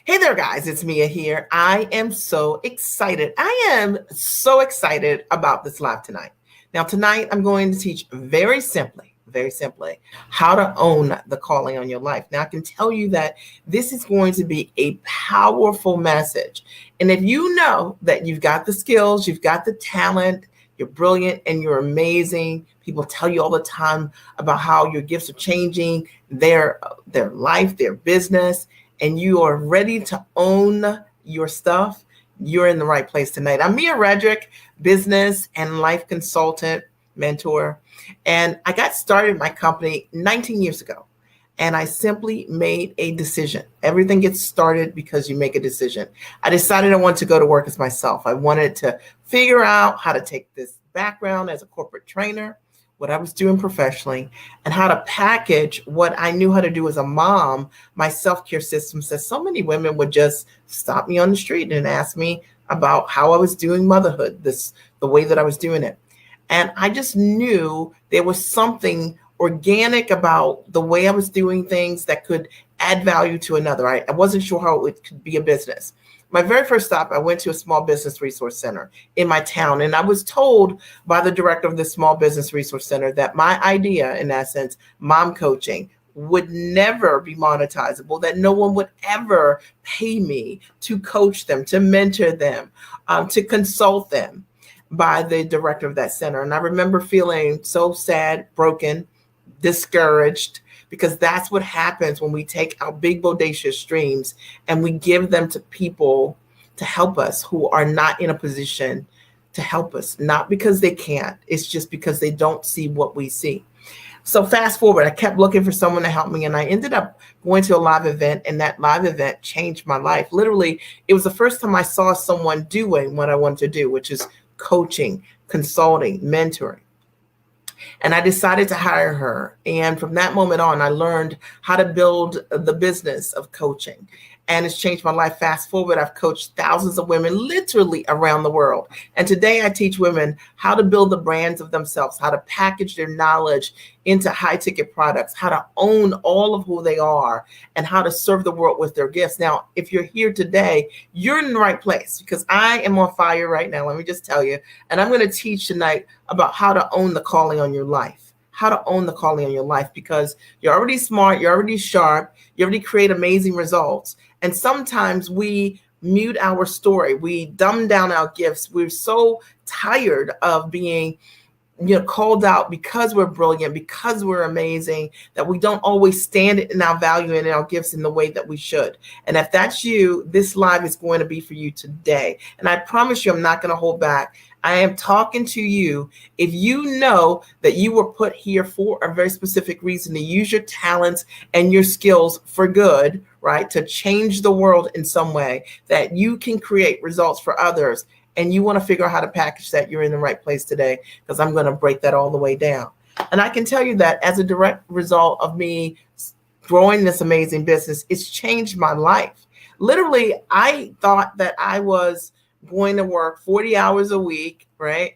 Hey there, guys. It's Mia here. I am so excited. I am so excited about this live tonight. Now, tonight, I'm going to teach very simply, how to own the calling on your life. Now, I can tell you that this is going to be a powerful message. And if you know that you've got the skills, you've got the talent, you're brilliant and you're amazing. People tell you all the time about how your gifts are changing their life, their business, and you are ready to own your stuff, you're in the right place tonight. I'm Mia Redrick, business and life consultant, mentor, and I got started in my company 19 years ago. And I simply made a decision. Everything gets started because you make a decision. I decided I wanted to go to work as myself. I wanted to figure out how to take this background as a corporate trainer, what I was doing professionally, and how to package what I knew how to do as a mom, my self-care system. So many women would just stop me on the street and ask me about how I was doing motherhood, the way that I was doing it. And I just knew there was something organic about the way I was doing things that could add value to another. I wasn't sure how it could be a business. My very first stop, I went to a small business resource center in my town, and I was told by the director of the small business resource center that my idea, in essence, mom coaching, would never be monetizable, that no one would ever pay me to coach them, to mentor them, to consult them, by the director of that center. And I remember feeling so sad, broken, discouraged, because that's what happens when we take our big bodacious dreams and we give them to people to help us who are not in a position to help us, not because they can't, it's just because they don't see what we see. So fast forward, I kept looking for someone to help me, and I ended up going to a live event, and that live event changed my life. Literally, it was the first time I saw someone doing what I wanted to do, which is coaching, consulting, mentoring. And I decided to hire her. And from that moment on, I learned how to build the business of coaching. And it's changed my life. Fast forward, I've coached thousands of women literally around the world. And today I teach women how to build the brands of themselves, how to package their knowledge into high ticket products, how to own all of who they are, and how to serve the world with their gifts. Now, if you're here today, you're in the right place, because I am on fire right now. Let me just tell you. And I'm going to teach tonight about how to own the calling on your life. How to own the calling on your life, because you're already smart, you're already sharp, you already create amazing results. And sometimes we mute our story, we dumb down our gifts. We're so tired of being called out because we're brilliant, because we're amazing, that we don't always stand in our value and in our gifts in the way that we should. And if that's you, this live is going to be for you today. And I promise you, I'm not going to hold back. I am talking to you. If you know that you were put here for a very specific reason, to use your talents and your skills for good, right? To change the world in some way, that you can create results for others, and you want to figure out how to package that, you're in the right place today, because I'm going to break that all the way down. And I can tell you that as a direct result of me growing this amazing business, it's changed my life. Literally, I thought that I was going to work 40 hours a week, right?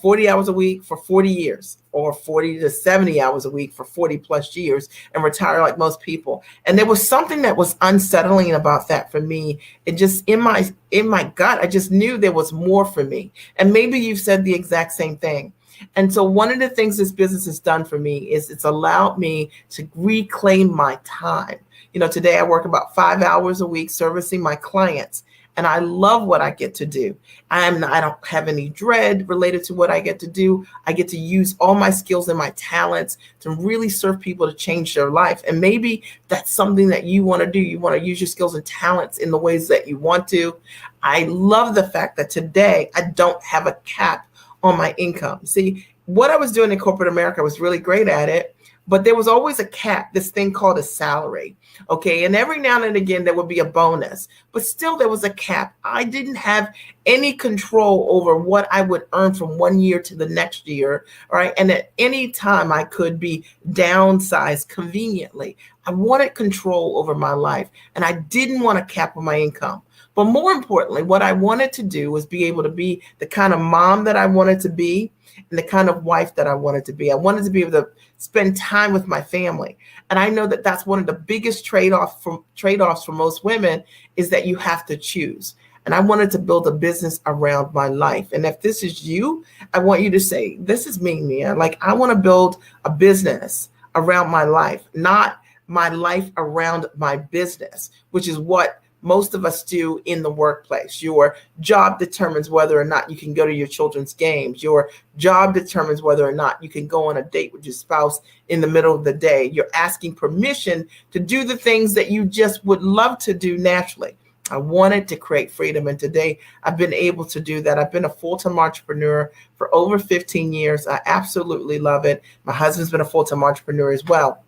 40 hours a week for 40 years, or 40 to 70 hours a week for 40 plus years, and retire like most people. And there was something that was unsettling about that for me. It just, in my gut, I just knew there was more for me. And maybe you've said the exact same thing. And so one of the things this business has done for me is it's allowed me to reclaim my time. Today I work about 5 hours a week servicing my clients. And I love what I get to do. I don't have any dread related to what I get to do. I get to use all my skills and my talents to really serve people, to change their life. And maybe that's something that you want to do. You want to use your skills and talents in the ways that you want to. I love the fact that today I don't have a cap on my income. See, what I was doing in corporate America, I was really great at it. But there was always a cap, this thing called a salary, okay? And every now and again, there would be a bonus, but still there was a cap. I didn't have any control over what I would earn from one year to the next year, all right? And at any time, I could be downsized conveniently. I wanted control over my life, and I didn't want to cap on my income. But more importantly, what I wanted to do was be able to be the kind of mom that I wanted to be and the kind of wife that I wanted to be. I wanted to be able to spend time with my family. And I know that that's one of the biggest trade-offs for most women, is that you have to choose. And I wanted to build a business around my life. And if this is you, I want you to say, this is me, Mia. Like, I want to build a business around my life, not my life around my business, which is what most of us do in the workplace. Your job determines whether or not you can go to your children's games. Your job determines whether or not you can go on a date with your spouse in the middle of the day. You're asking permission to do the things that you just would love to do naturally. I wanted to create freedom, and today I've been able to do that. I've been a full-time entrepreneur for over 15 years. I absolutely love it. My husband's been a full-time entrepreneur as well.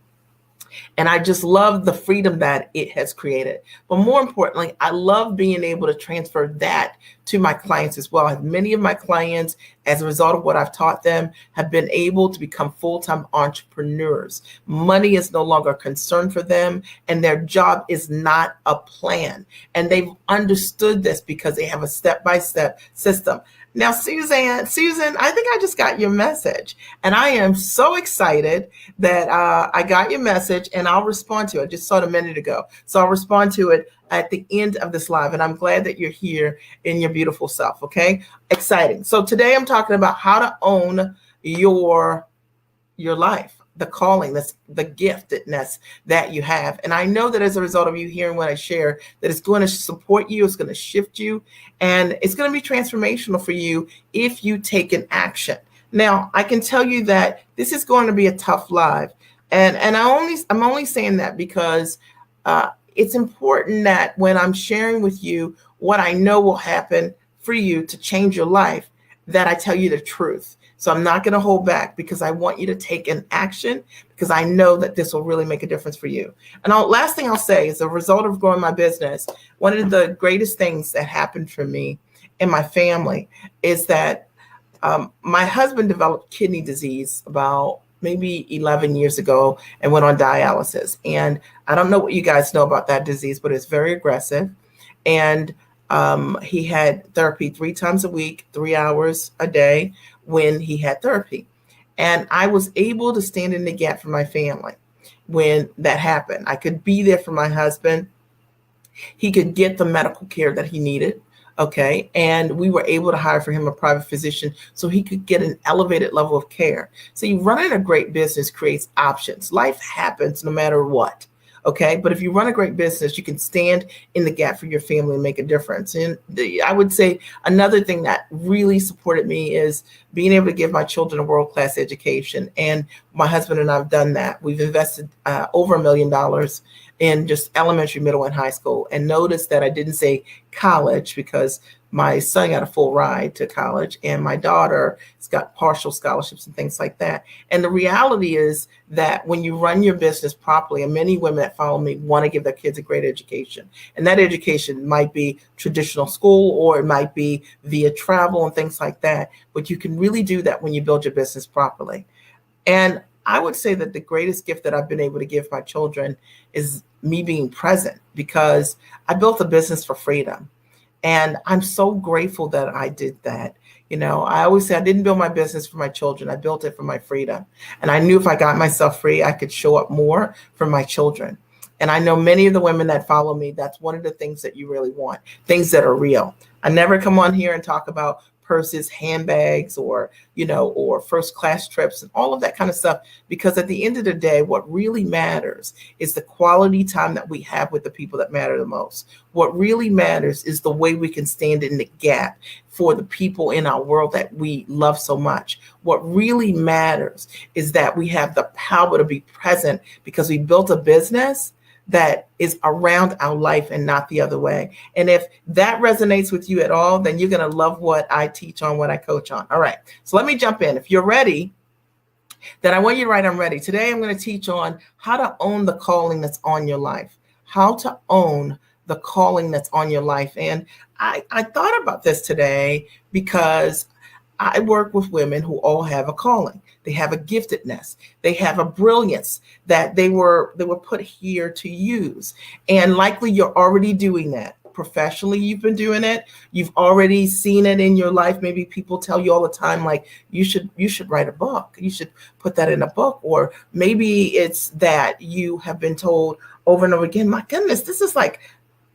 And I just love the freedom that it has created. But more importantly, I love being able to transfer that to my clients as well. Many of my clients, as a result of what I've taught them, have been able to become full-time entrepreneurs. Money is no longer a concern for them, and their job is not a plan. And they've understood this because they have a step-by-step system. Now, Susan, I think I just got your message, and I am so excited that I got your message, and I'll respond to it. I just saw it a minute ago. So I'll respond to it at the end of this live, and I'm glad that you're here in your beautiful self, okay? Exciting. So today I'm talking about how to own your life, the calling, that's the giftedness that you have. And I know that as a result of you hearing what I share, that it's going to support you, it's going to shift you, and it's going to be transformational for you if you take an action. Now, I can tell you that this is going to be a tough live. And I'm only saying that because it's important that when I'm sharing with you what I know will happen for you to change your life, that I tell you the truth. So I'm not going to hold back, because I want you to take an action, because I know that this will really make a difference for you. And last thing I'll say is, a result of growing my business, one of the greatest things that happened for me and my family is that my husband developed kidney disease about maybe 11 years ago and went on dialysis. And I don't know what you guys know about that disease, but it's very aggressive. And he had therapy 3 times a week, 3 hours a day when he had therapy. And I was able to stand in the gap for my family when that happened. I could be there for my husband. He could get the medical care that he needed. Okay. And we were able to hire for him a private physician so he could get an elevated level of care. So running a great business creates options. Life happens no matter what. Okay. But if you run a great business, you can stand in the gap for your family and make a difference. And I would say another thing that really supported me is being able to give my children a world-class education. And my husband and I have done that. We've invested over $1 million in just elementary, middle, and high school. And notice that I didn't say college, because my son got a full ride to college, and my daughter has got partial scholarships and things like that. And the reality is that when you run your business properly, and many women that follow me want to give their kids a great education, and that education might be traditional school, or it might be via travel and things like that. But you can really do that when you build your business properly. And I would say that the greatest gift that I've been able to give my children is me being present, because I built a business for freedom. And I'm so grateful that I did that. I always say I didn't build my business for my children. I built it for my freedom. And I knew if I got myself free, I could show up more for my children. And I know many of the women that follow me, that's one of the things that you really want, things that are real. I never come on here and talk about purses, handbags, or first class trips and all of that kind of stuff. Because at the end of the day, what really matters is the quality time that we have with the people that matter the most. What really matters is the way we can stand in the gap for the people in our world that we love so much. What really matters is that we have the power to be present, because we built a business that is around our life and not the other way. And if that resonates with you at all, then you're going to love what I teach on, what I coach on. All right. So let me jump in. If you're ready, then I want you to write, I'm ready. Today, I'm going to teach on how to own the calling that's on your life, how to own the calling that's on your life. And I thought about this today because I work with women who all have a calling. They have a giftedness. They have a brilliance that they were put here to use. And likely you're already doing that. Professionally, you've been doing it. You've already seen it in your life. Maybe people tell you all the time, like, you should write a book. You should put that in a book. Or maybe it's that you have been told over and over again, my goodness, this is like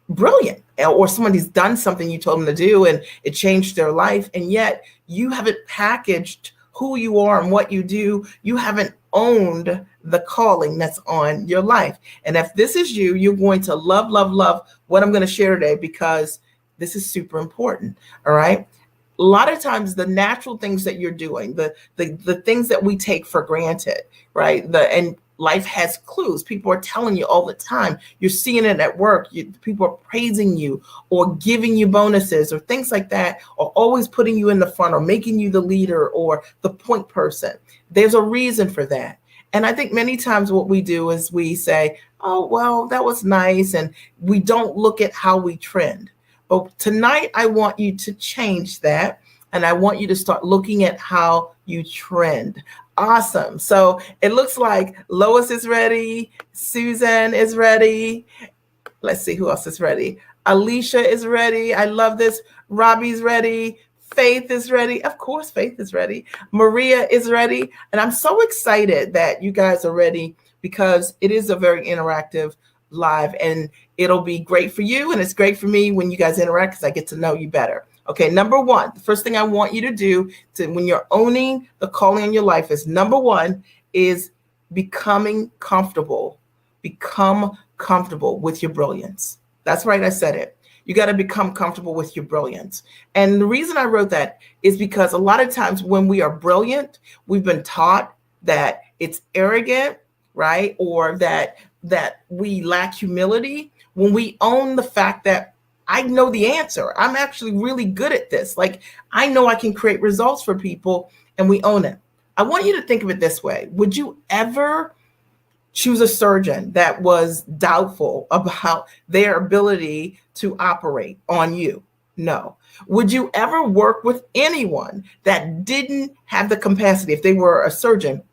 brilliant. Or somebody's done something you told them to do and it changed their life. And yet you haven't packaged who you are and what you do. You haven't owned the calling that's on your life. And if this is you, you're going to love, love, love what I'm going to share today, because this is super important. All right. A lot of times the natural things that you're doing, the things that we take for granted, right? And life has clues. People are telling you all the time. You're seeing it at work. People are praising you or giving you bonuses or things like that, or always putting you in the front or making you the leader or the point person. There's a reason for that. And I think many times what we do is we say, oh, well, that was nice. And we don't look at how we trend. But tonight, I want you to change that. And I want you to start looking at how you trend. Awesome. So it looks like Lois is ready. Susan is ready. Let's see who else is ready. Alicia is ready. I love this. Robbie's ready. Faith is ready. Of course, Faith is ready. Maria is ready. And I'm so excited that you guys are ready, because it is a very interactive live, and it'll be great for you. And it's great for me when you guys interact, because I get to know you better. Okay, number one, the first thing I want you to do when you're owning the calling in your life is, number one, is becoming comfortable. Become comfortable with your brilliance. That's right, I said it. You got to become comfortable with your brilliance. And the reason I wrote that is because a lot of times when we are brilliant, we've been taught that it's arrogant, right? Or that we lack humility. When we own the fact that I know the answer, I'm actually really good at this. Like, I know I can create results for people, and we own it. I want you to think of it this way. Would you ever choose a surgeon that was doubtful about their ability to operate on you? No. Would you ever work with anyone that didn't have the capacity, if they were a surgeon,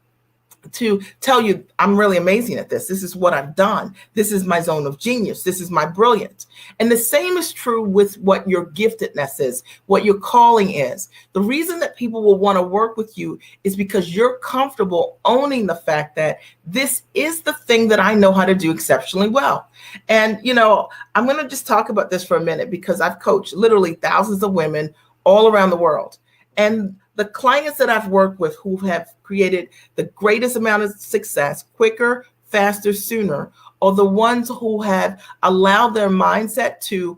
to tell you, I'm really amazing at this. This is what I've done. This is my zone of genius. This is my brilliance. And the same is true with what your giftedness is, what your calling is. The reason that people will want to work with you is because you're comfortable owning the fact that this is the thing that I know how to do exceptionally well. And, I'm going to just talk about this for a minute, because I've coached literally thousands of women all around the world. And the clients that I've worked with who have created the greatest amount of success quicker, faster, sooner, are the ones who have allowed their mindset to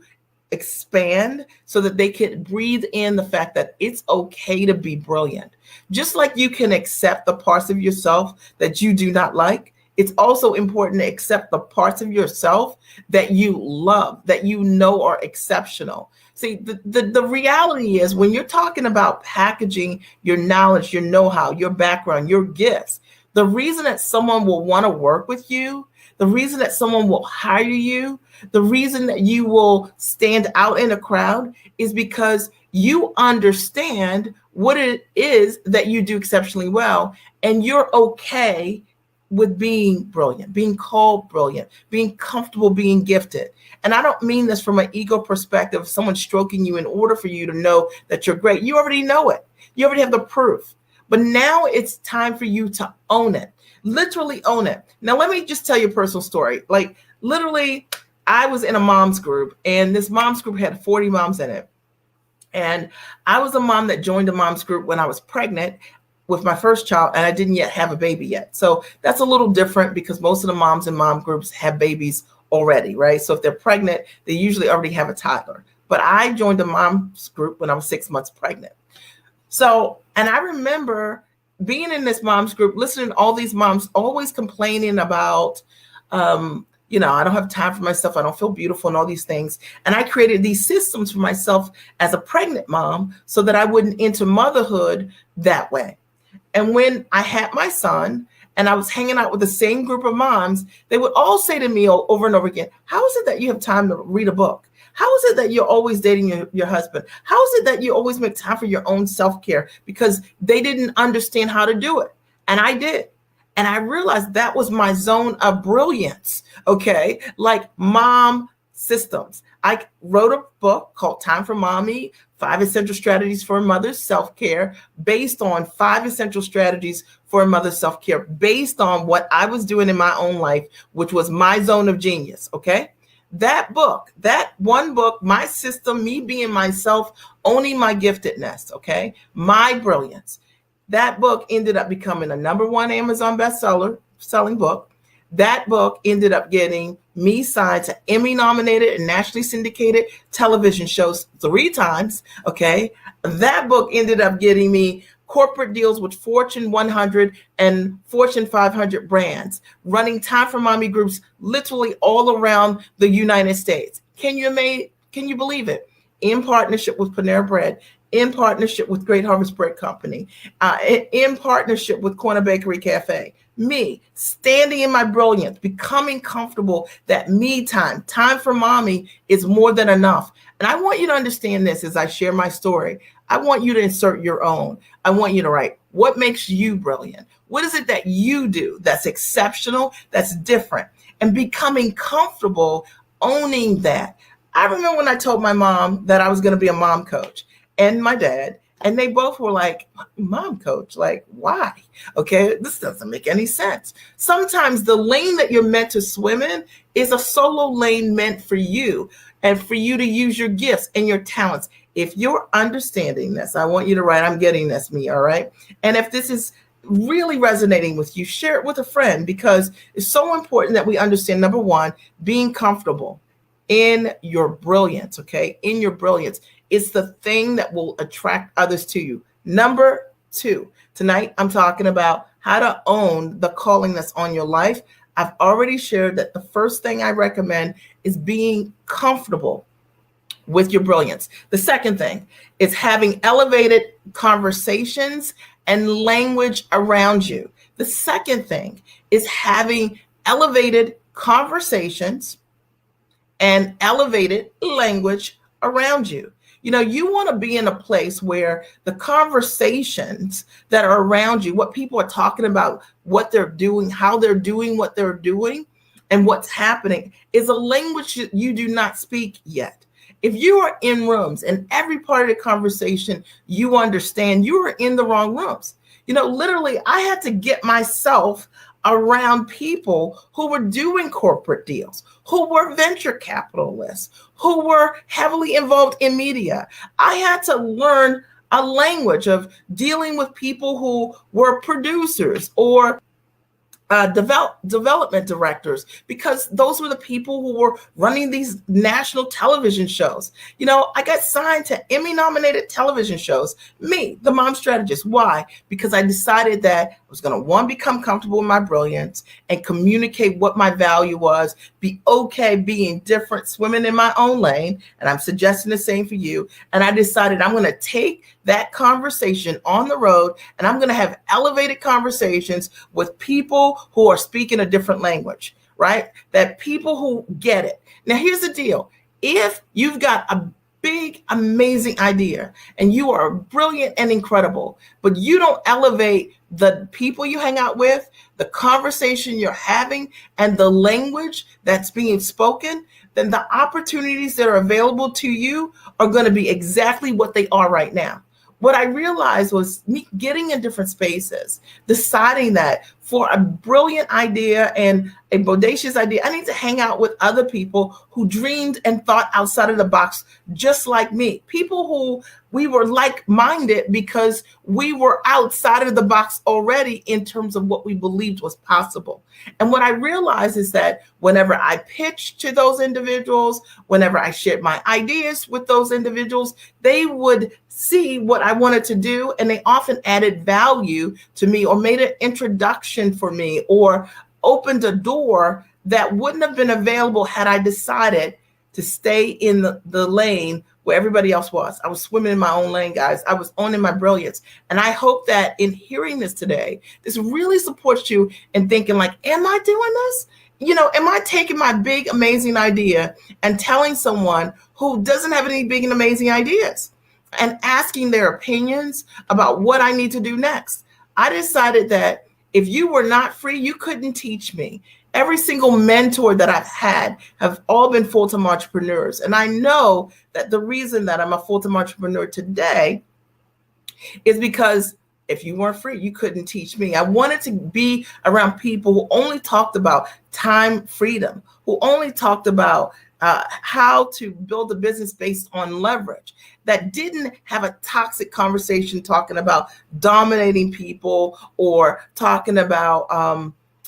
expand so that they can breathe in the fact that it's okay to be brilliant. Just like you can accept the parts of yourself that you do not like, it's also important to accept the parts of yourself that you love, that you know are exceptional. See, the reality is, when you're talking about packaging your knowledge, your know-how, your background, your gifts, the reason that someone will want to work with you, the reason that someone will hire you, the reason that you will stand out in a crowd is because you understand what it is that you do exceptionally well, and you're okay with being brilliant, being called brilliant, being comfortable, being gifted. And I don't mean this from an ego perspective, someone stroking you in order for you to know that you're great. You already know it. You already have the proof. But now it's time for you to own it, literally own it. Now, let me just tell you a personal story. Like, literally, I was in a mom's group, and this mom's group had 40 moms in it. And I was a mom that joined a mom's group when I was pregnant with my first child, and I didn't yet have a baby yet. So that's a little different, because most of the moms in mom groups have babies already, right? So if they're pregnant, they usually already have a toddler. But I joined the mom's group when I was 6 months pregnant. So, and I remember being in this mom's group, listening to all these moms always complaining about, I don't have time for myself. I don't feel beautiful and all these things. And I created these systems for myself as a pregnant mom so that I wouldn't enter motherhood that way. And when I had my son and I was hanging out with the same group of moms, they would all say to me over and over again, how is it that you have time to read a book? How is it that you're always dating your husband? How is it that you always make time for your own self-care? Because they didn't understand how to do it. And I did. And I realized that was my zone of brilliance. Okay. Like mom systems. I wrote a book called Time for Mommy, 5 Essential Strategies for a Mother's Self-Care, based on 5 essential strategies for a mother's self-care, based on what I was doing in my own life, which was my zone of genius. Okay. That book, that one book, my system, me being myself, owning my giftedness. Okay. My brilliance. That book ended up becoming a #1 Amazon bestseller, selling book. That book ended up getting me signed to Emmy nominated and nationally syndicated television shows 3 times. Okay. That book ended up getting me corporate deals with Fortune 100 and Fortune 500 brands, running Time for Mommy groups literally all around the United States. Can you believe it? In partnership with Panera Bread, in partnership with Great Harvest Bread Company, in partnership with Corner Bakery Cafe. Me standing in my brilliance, becoming comfortable that me time for mommy is more than enough. And I want you to understand this as I share my story. I want you to insert your own. I want you to write, what makes you brilliant? What is it that you do that's exceptional, that's different? And becoming comfortable owning that. I remember when I told my mom that I was going to be a mom coach, and my dad, and they both were like, mom coach, like, why? Okay, this doesn't make any sense. Sometimes the lane that you're meant to swim in is a solo lane meant for you and for you to use your gifts and your talents. If you're understanding this, I want you to write, I'm getting this, me, all right? And if this is really resonating with you, share it with a friend, because it's so important that we understand, #1, being comfortable in your brilliance, okay? In your brilliance. It's the thing that will attract others to you. #2, tonight I'm talking about how to own the calling that's on your life. I've already shared that the first thing I recommend is being comfortable with your brilliance. The second thing is having elevated conversations and language around you. The second thing is having elevated conversations and elevated language around you. You know, you want to be in a place where the conversations that are around you, what people are talking about, what they're doing, how they're doing what they're doing, and what's happening is a language that you do not speak yet. If you are in rooms and every part of the conversation you understand, you are in the wrong rooms. You know, literally, I had to get myself around people who were doing corporate deals, who were venture capitalists, who were heavily involved in media. I had to learn a language of dealing with people who were producers or development directors, because those were the people who were running these national television shows. You know, I got signed to Emmy nominated television shows, me, the mom strategist. Why? Because I decided that I was going to, one, become comfortable in my brilliance and communicate what my value was, be okay being different, swimming in my own lane. And I'm suggesting the same for you. And I decided I'm going to take that conversation on the road, and I'm going to have elevated conversations with people who are speaking a different language, right? That people who get it. Now, here's the deal. If you've got a big, amazing idea and you are brilliant and incredible, but you don't elevate the people you hang out with, the conversation you're having, and the language that's being spoken, then the opportunities that are available to you are going to be exactly what they are right now. What I realized was me getting in different spaces, deciding that for a brilliant idea and a bodacious idea, I need to hang out with other people who dreamed and thought outside of the box, just like me. People who we were like-minded because we were outside of the box already in terms of what we believed was possible. And what I realized is that whenever I pitched to those individuals, whenever I shared my ideas with those individuals, they would see what I wanted to do, and they often added value to me or made an introduction for me or opened a door that wouldn't have been available had I decided to stay in the lane where everybody else was. I was swimming in my own lane, guys. I was owning my brilliance. And I hope that in hearing this today, this really supports you in thinking like, am I doing this? You know, am I taking my big, amazing idea and telling someone who doesn't have any big and amazing ideas and asking their opinions about what I need to do next? I decided that If you were not free, you couldn't teach me. Every single mentor that I've had have all been full-time entrepreneurs. And I know that the reason that I'm a full-time entrepreneur today is because if you weren't free, you couldn't teach me. I wanted to be around people who only talked about time freedom, who only talked about how to build a business based on leverage, that didn't have a toxic conversation talking about dominating people or talking about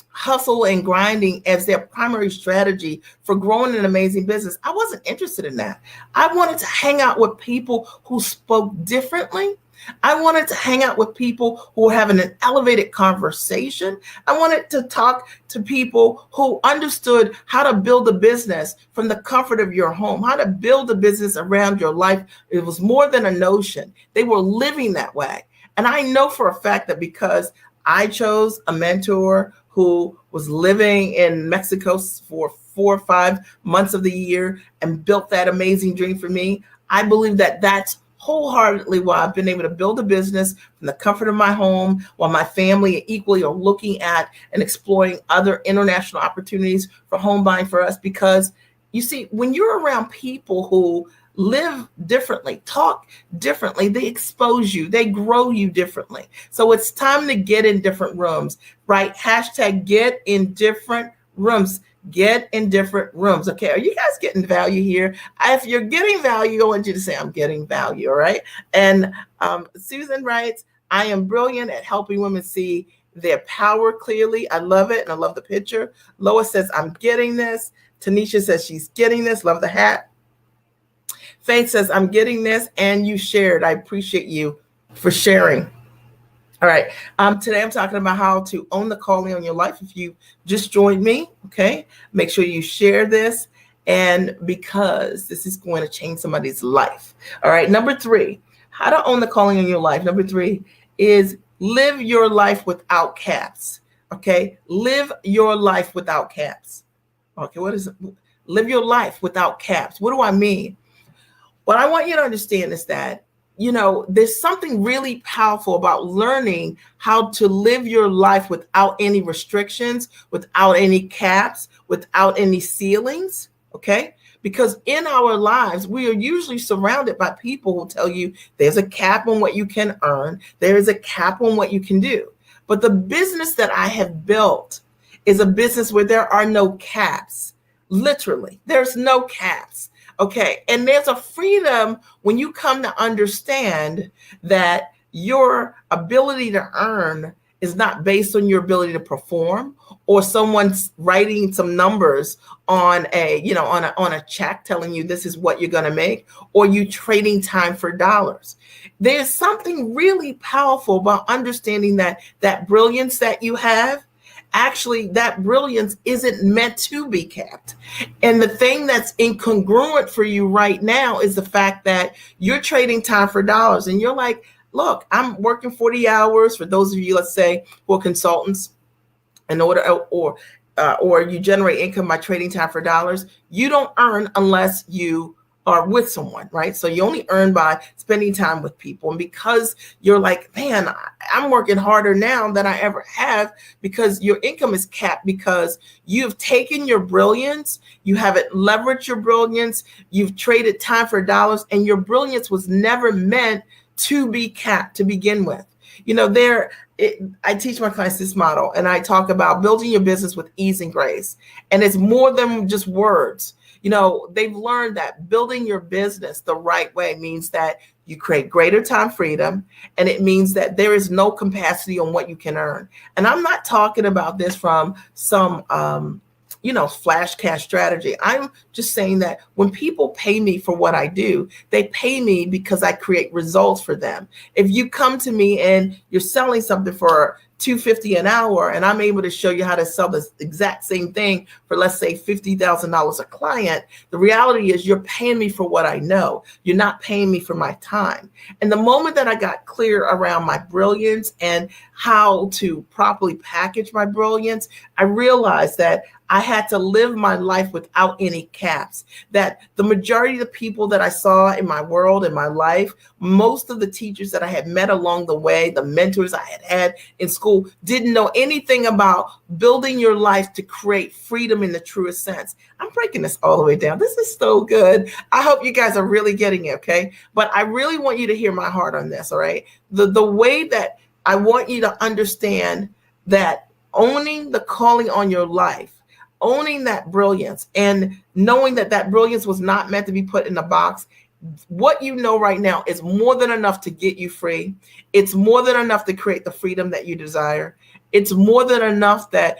hustle and grinding as their primary strategy for growing an amazing business. I wasn't interested in that. I wanted to hang out with people who spoke differently. I wanted to hang out with people who were having an elevated conversation. I wanted to talk to people who understood how to build a business from the comfort of your home, how to build a business around your life. It was more than a notion. They were living that way. And I know for a fact that because I chose a mentor who was living in Mexico for 4 or 5 months of the year and built that amazing dream for me, I believe that that's wholeheartedly why I've been able to build a business from the comfort of my home while my family equally are looking at and exploring other international opportunities for home buying for us. Because you see, when you're around people who live differently, talk differently, they expose you, they grow you differently. So it's time to get in different rooms, right? Hashtag get in different rooms. Get in different rooms. Okay, are you guys getting value here? If you're getting value, I want you to say, I'm getting value, all right? And Susan writes, I am brilliant at helping women see their power clearly. I love it, and I love the picture. Lois says, I'm getting this. Tanisha says she's getting this. Love the hat. Faith says, I'm getting this, and you shared. I appreciate you for sharing. All right. Today I'm talking about how to own the calling on your life. If you just joined me, okay, make sure you share this, and because this is going to change somebody's life. All right. Number 3, how to own the calling on your life. Number 3 is live your life without caps. Okay. Live your life without caps. Okay. What is it? Live your life without caps. What do I mean? What I want you to understand is that, you know, there's something really powerful about learning how to live your life without any restrictions, without any caps, without any ceilings, okay? Because in our lives, we are usually surrounded by people who tell you there's a cap on what you can earn, there is a cap on what you can do. But the business that I have built is a business where there are no caps. Literally, there's no caps. Okay, and there's a freedom when you come to understand that your ability to earn is not based on your ability to perform or someone's writing some numbers on a, you know, on a check telling you this is what you're going to make, or you trading time for dollars. There's something really powerful about understanding that that brilliance that you have, actually, that brilliance isn't meant to be capped. And the thing that's incongruent for you right now is the fact that you're trading time for dollars. And you're like, look, I'm working 40 hours. For those of you, let's say, who are consultants, in order, or you generate income by trading time for dollars, you don't earn unless you are with someone, right? So you only earn by spending time with people. And because you're like, man, I'm working harder now than I ever have, because your income is capped, because you've taken your brilliance, you haven't leveraged your brilliance, you've traded time for dollars, and your brilliance was never meant to be capped to begin with. You know, I teach my clients this model, and I talk about building your business with ease and grace. And it's more than just words. You know, they've learned that building your business the right way means that you create greater time freedom, and it means that there is no capacity on what you can earn. And I'm not talking about this from some, flash cash strategy. I'm just saying that when people pay me for what I do, they pay me because I create results for them. If you come to me and you're selling something for $250 an hour, and I'm able to show you how to sell the exact same thing for, let's say, $50,000 a client, the reality is you're paying me for what I know. You're not paying me for my time. And the moment that I got clear around my brilliance and how to properly package my brilliance, I realized that I had to live my life without any caps. That the majority of the people that I saw in my world, in my life, most of the teachers that I had met along the way, the mentors I had in school, didn't know anything about building your life to create freedom in the truest sense. I'm breaking this all the way down. This is so good. I hope you guys are really getting it, okay? But I really want you to hear my heart on this, all right? The way that I want you to understand that owning the calling on your life, owning that brilliance, and knowing that that brilliance was not meant to be put in a box, what you know right now is more than enough to get you free. It's more than enough to create the freedom that you desire. It's more than enough that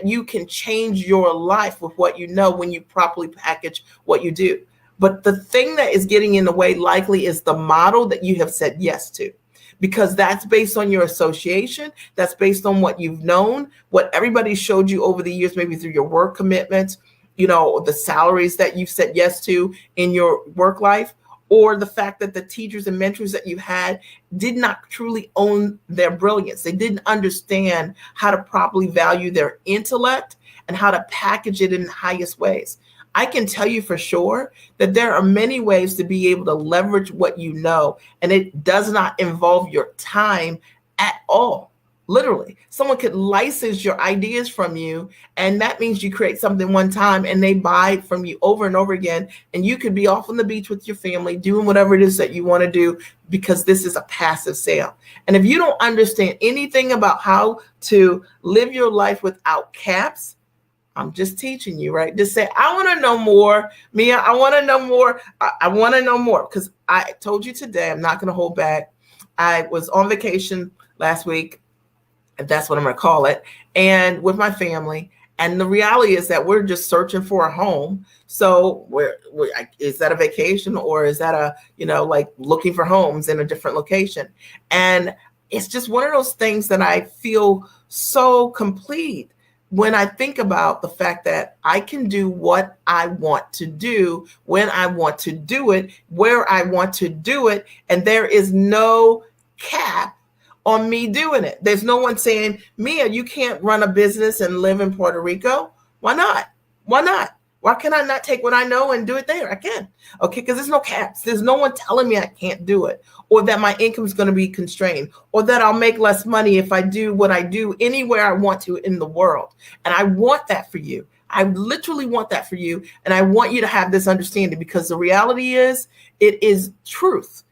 you can change your life with what you know when you properly package what you do. But the thing that is getting in the way likely is the model that you have said yes to, because that's based on your association. That's based on what you've known, what everybody showed you over the years, maybe through your work commitments, the salaries that you've said yes to in your work life, or the fact that the teachers and mentors that you had did not truly own their brilliance. They didn't understand how to properly value their intellect and how to package it in the highest ways. I can tell you for sure that there are many ways to be able to leverage what you know, and it does not involve your time at all. Literally, someone could license your ideas from you, and that means you create something one time and they buy it from you over and over again, and you could be off on the beach with your family doing whatever it is that you want to do, because this is a passive sale. And if you don't understand anything about how to live your life without caps, I'm just teaching you, right? Just say, I want to know more. Mia, I want to know more. I want to know more, because I told you today, I'm not going to hold back. I was on vacation last week, if that's what I'm going to call it, and with my family. And the reality is that we're just searching for a home. So is that a vacation, or is that like looking for homes in a different location? And it's just one of those things that I feel so complete when I think about the fact that I can do what I want to do, when I want to do it, where I want to do it, and there is no cap on me doing it. There's no one saying, Mia, you can't run a business and live in Puerto Rico. Why not? Why not? Why can I not take what I know and do it there? I can. Okay, because there's no caps. There's no one telling me I can't do it, or that my income is going to be constrained, or that I'll make less money if I do what I do anywhere I want to in the world. And I want that for you. I literally want that for you. And I want you to have this understanding, because the reality is, it is truth.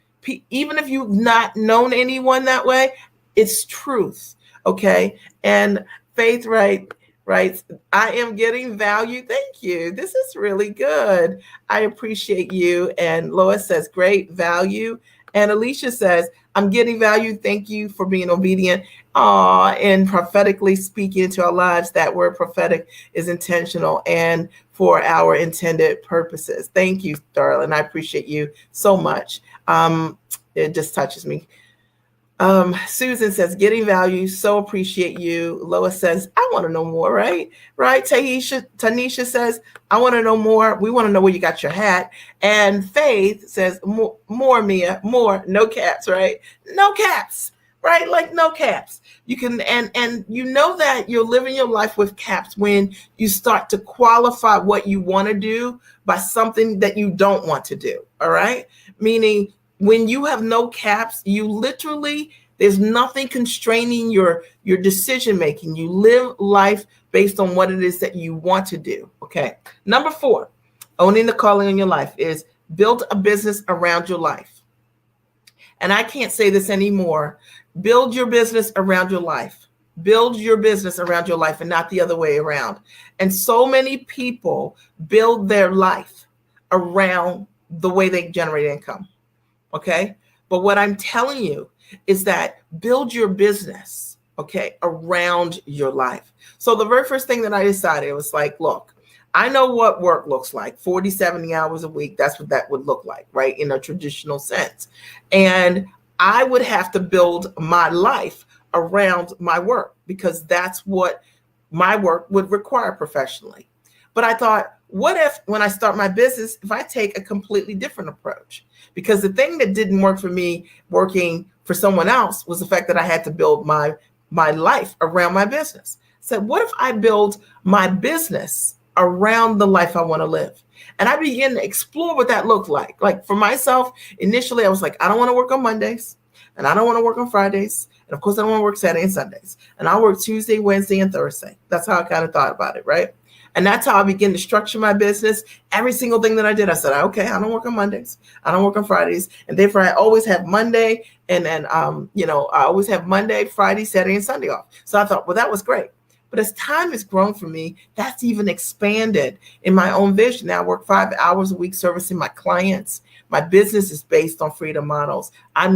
Even if you've not known anyone that way, it's truth. Okay. And Faith writes, I am getting value. Thank you. This is really good. I appreciate you. And Lois says, great value. And Alicia says, I'm getting value. Thank you for being obedient. And prophetically speaking into our lives. That word prophetic is intentional and for our intended purposes. Thank you, darling. I appreciate you so much. It just touches me. Susan says, getting value. So appreciate you. Lois says, I want to know more, right? Right. Tanisha says, I want to know more. We want to know where you got your hat. And Faith says, more, Mia, more, no caps, right? No caps, right? Like no caps. You can, and you know that you're living your life with caps when you start to qualify what you want to do by something that you don't want to do. All right. Meaning, when you have no caps, you literally, there's nothing constraining your decision making. You live life based on what it is that you want to do. Okay. Number 4, owning the calling in your life is build a business around your life. And I can't say this anymore. Build your business around your life. Build your business around your life and not the other way around. And so many people build their life around the way they generate income. Okay. But what I'm telling you is that build your business, okay, around your life. So the very first thing that I decided was like, look, I know what work looks like, 40, 70 hours a week. That's what that would look like, right? In a traditional sense. And I would have to build my life around my work, because that's what my work would require professionally. But I thought, what if when I start my business, if I take a completely different approach? Because the thing that didn't work for me working for someone else was the fact that I had to build my life around my business. said, what if I build my business around the life I want to live? And I began to explore what that looked like. Like for myself, initially, I was like, I don't want to work on Mondays, and I don't want to work on Fridays. And of course, I don't want to work Saturday and Sundays. And I work Tuesday, Wednesday, and Thursday. That's how I kind of thought about it, right? And that's how I began to structure my business. Every single thing that I did, I said, okay, I don't work on Mondays. I don't work on Fridays. And therefore, I always have Monday. And then, I always have Monday, Friday, Saturday, and Sunday off. So I thought, well, that was great. But as time has grown for me, that's even expanded in my own vision. Now I work 5 hours a week servicing my clients. My business is based on freedom models. I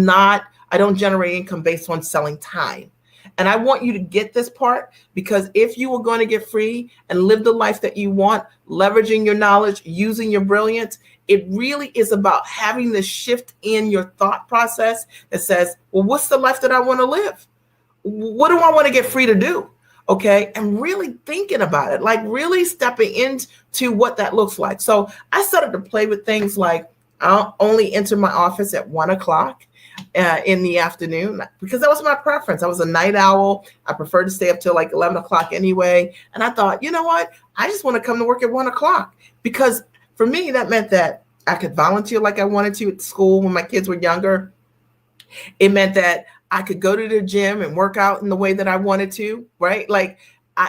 don't generate income based on selling time. And I want you to get this part, because if you are going to get free and live the life that you want, leveraging your knowledge, using your brilliance, it really is about having this shift in your thought process that says, well, what's the life that I want to live? What do I want to get free to do? Okay. And really thinking about it, like really stepping into what that looks like. So I started to play with things like I'll only enter my office at 1:00 in the afternoon, because that was my preference. I was a night owl. I preferred to stay up till like 11 o'clock anyway. And I thought, you know what? I just want to come to work at 1:00, because for me, that meant that I could volunteer like I wanted to at school when my kids were younger. It meant that I could go to the gym and work out in the way that I wanted to, right? Like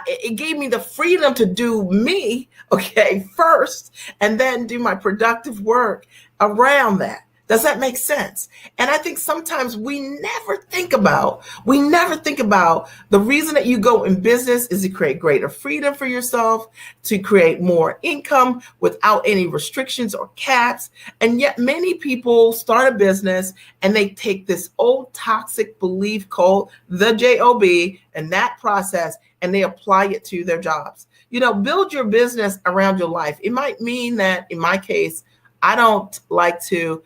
it gave me the freedom to do me, okay, first, and then do my productive work around that. Does that make sense? And I think sometimes we never think about the reason that you go in business is to create greater freedom for yourself, to create more income without any restrictions or caps. And yet many people start a business and they take this old toxic belief called the JOB and that process, and they apply it to their jobs. Build your business around your life. It might mean that in my case, I don't like to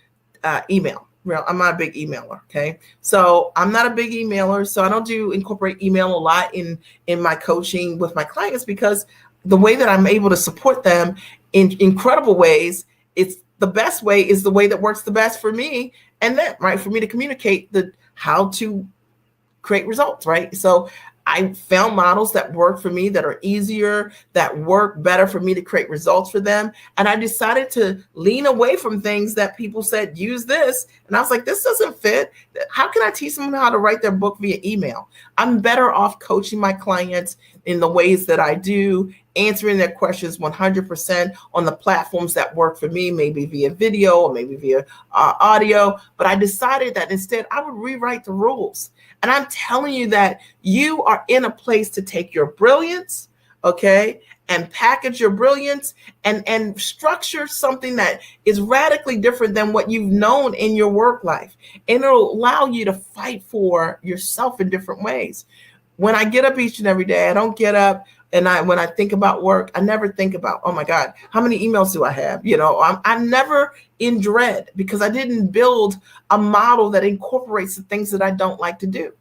email. I'm not a big emailer. Okay. So I'm not a big emailer. So I don't incorporate email a lot in my coaching with my clients, because the way that I'm able to support them in incredible ways, it's the best way is the way that works the best for me. And then, right, for me to communicate how to create results. Right. So I found models that work for me, that are easier, that work better for me to create results for them. And I decided to lean away from things that people said, use this. And I was like, this doesn't fit. How can I teach them how to write their book via email? I'm better off coaching my clients in the ways that I do, answering their questions 100% on the platforms that work for me, maybe via video or maybe via audio. But I decided that instead I would rewrite the rules. And I'm telling you that you are in a place to take your brilliance, okay, and package your brilliance and structure something that is radically different than what you've known in your work life. And it'll allow you to fight for yourself in different ways. When I get up each and every day, I don't get up and when I think about work, I never think about, oh my God, how many emails do I have? I'm never in dread, because I didn't build a model that incorporates the things that I don't like to do.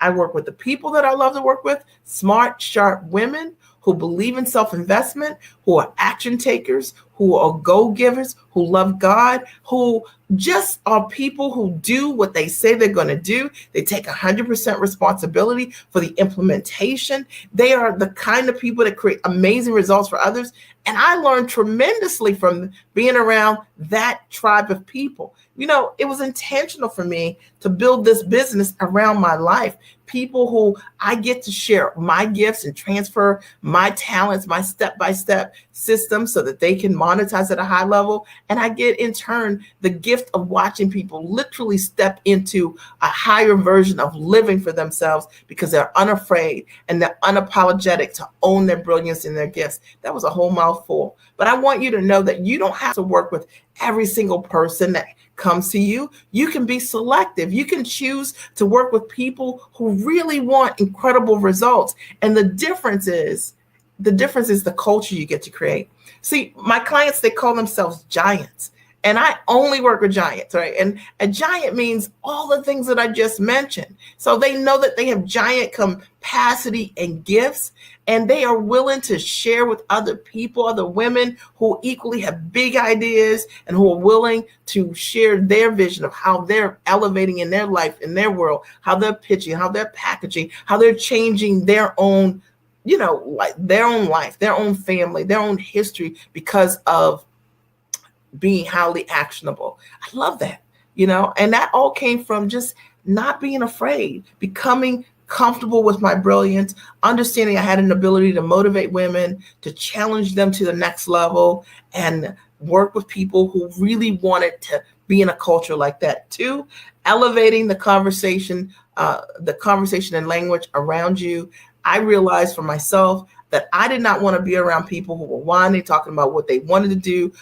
I work with the people that I love to work with, smart, sharp women who believe in self-investment, who are action takers, who are go-givers, who love God, who just are people who do what they say they're going to do. They take 100% responsibility for the implementation. They are the kind of people that create amazing results for others. And I learned tremendously from being around that tribe of people. It was intentional for me to build this business around my life. People who I get to share my gifts and transfer my talents, my step-by-step system, so that they can monetize at a high level. And I get in turn the gift of watching people literally step into a higher version of living for themselves, because they're unafraid and they're unapologetic to own their brilliance and their gifts. That was a whole mouthful. But I want you to know that you don't have to work with every single person that comes to you. You can be selective. You can choose to work with people who really want incredible results. And the difference is the culture you get to create. See, my clients, they call themselves giants. And I only work with giants, right? And a giant means all the things that I just mentioned. So they know that they have giant capacity and gifts, and they are willing to share with other people, other women who equally have big ideas and who are willing to share their vision of how they're elevating in their life, in their world, how they're pitching, how they're packaging, how they're changing their own like their own life, their own family, their own history because of being highly actionable. I love that, and that all came from just not being afraid, becoming comfortable with my brilliance, understanding I had an ability to motivate women, to challenge them to the next level, and work with people who really wanted to be in a culture like that too. Elevating the conversation and language around you. I realized for myself that I did not want to be around people who were whining, talking about what they wanted to do,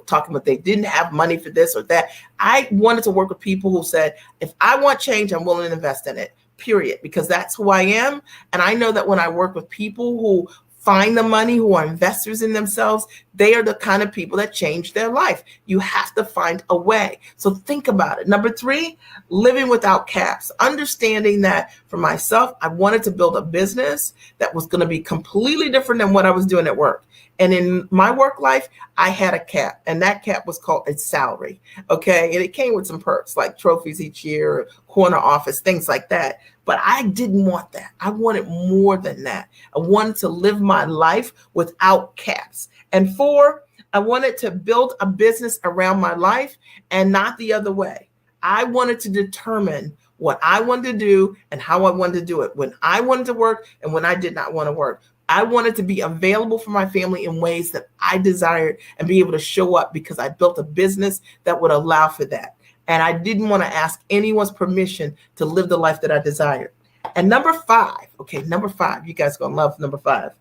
talking about they didn't have money for this or that. I wanted to work with people who said, if I want change, I'm willing to invest in it, period, because that's who I am. And I know that when I work with people who find the money, who are investors in themselves, they are the kind of people that change their life. You have to find a way. So think about it. Number 3, living without caps. Understanding that for myself, I wanted to build a business that was going to be completely different than what I was doing at work. And in my work life, I had a cap, and that cap was called a salary. Okay. And it came with some perks like trophies each year, corner office, things like that. But I didn't want that. I wanted more than that. I wanted to live my life without caps. And 4, I wanted to build a business around my life and not the other way. I wanted to determine what I wanted to do and how I wanted to do it, when I wanted to work and when I did not want to work. I wanted to be available for my family in ways that I desired and be able to show up because I built a business that would allow for that. And I didn't want to ask anyone's permission to live the life that I desired. And number 5, you guys are going to love number 5.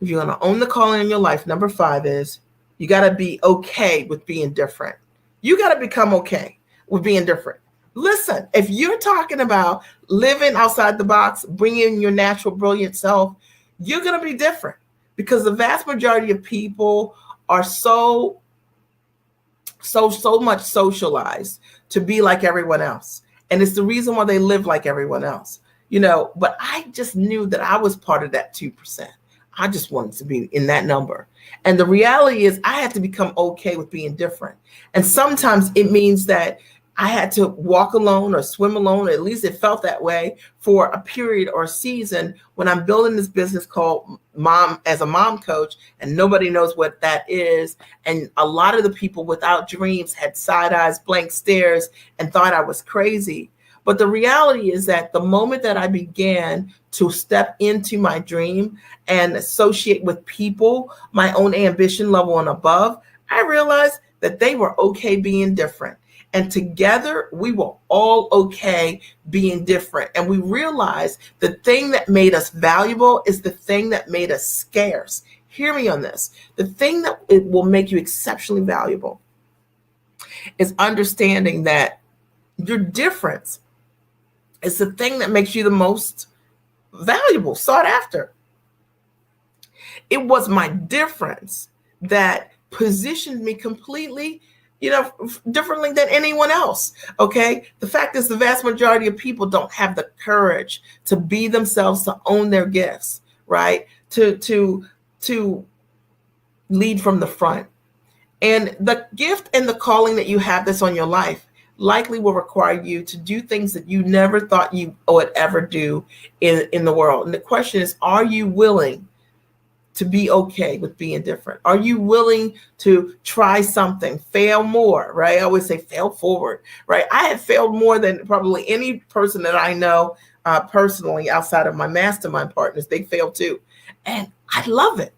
If you're going to own the calling in your life, number 5 is you got to be okay with being different. You got to become okay with being different. Listen, if you're talking about living outside the box, bringing your natural, brilliant self, you're going to be different because the vast majority of people are so much socialized to be like everyone else. And it's the reason why they live like everyone else, but I just knew that I was part of that 2%. I just wanted to be in that number. And the reality is I had to become okay with being different. And sometimes it means that I had to walk alone or swim alone, or at least it felt that way for a period or a season when I'm building this business called Mom as a Mom Coach, and nobody knows what that is. And a lot of the people without dreams had side eyes, blank stares, and thought I was crazy. But the reality is that the moment that I began to step into my dream and associate with people, my own ambition level and above, I realized that they were okay being different. And together, we were all okay being different. And we realized the thing that made us valuable is the thing that made us scarce. Hear me on this. The thing that it will make you exceptionally valuable is understanding that your difference is the thing that makes you the most valuable, sought after. It was my difference that positioned me completely differently than anyone else. Okay. The fact is the vast majority of people don't have the courage to be themselves, to own their gifts, right? To lead from the front. And the gift and the calling that you have that's on your life likely will require you to do things that you never thought you would ever do in the world. And the question is, are you willing to be okay with being different? Are you willing to try something, fail more, right? I always say fail forward, right? I have failed more than probably any person that I know personally outside of my mastermind partners. They fail too. And I love it.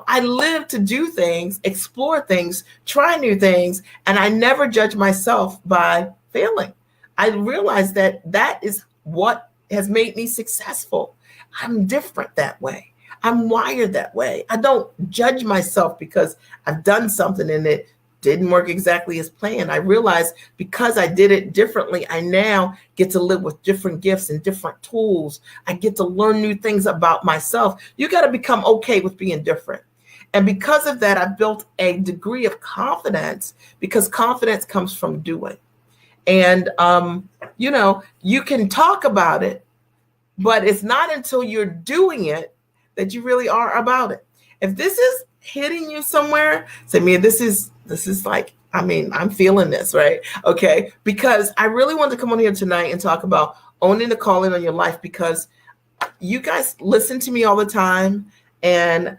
I live to do things, explore things, try new things, and I never judge myself by failing. I realize that is what has made me successful. I'm different that way. I'm wired that way. I don't judge myself because I've done something and it didn't work exactly as planned. I realized because I did it differently, I now get to live with different gifts and different tools. I get to learn new things about myself. You got to become okay with being different. And because of that, I've built a degree of confidence, because confidence comes from doing. And, you can talk about it, but it's not until you're doing it that you really are about it. If this is hitting you somewhere, say, man, this is like, I'm feeling this, right? Okay. Because I really want to come on here tonight and talk about owning the calling on your life, because you guys listen to me all the time, and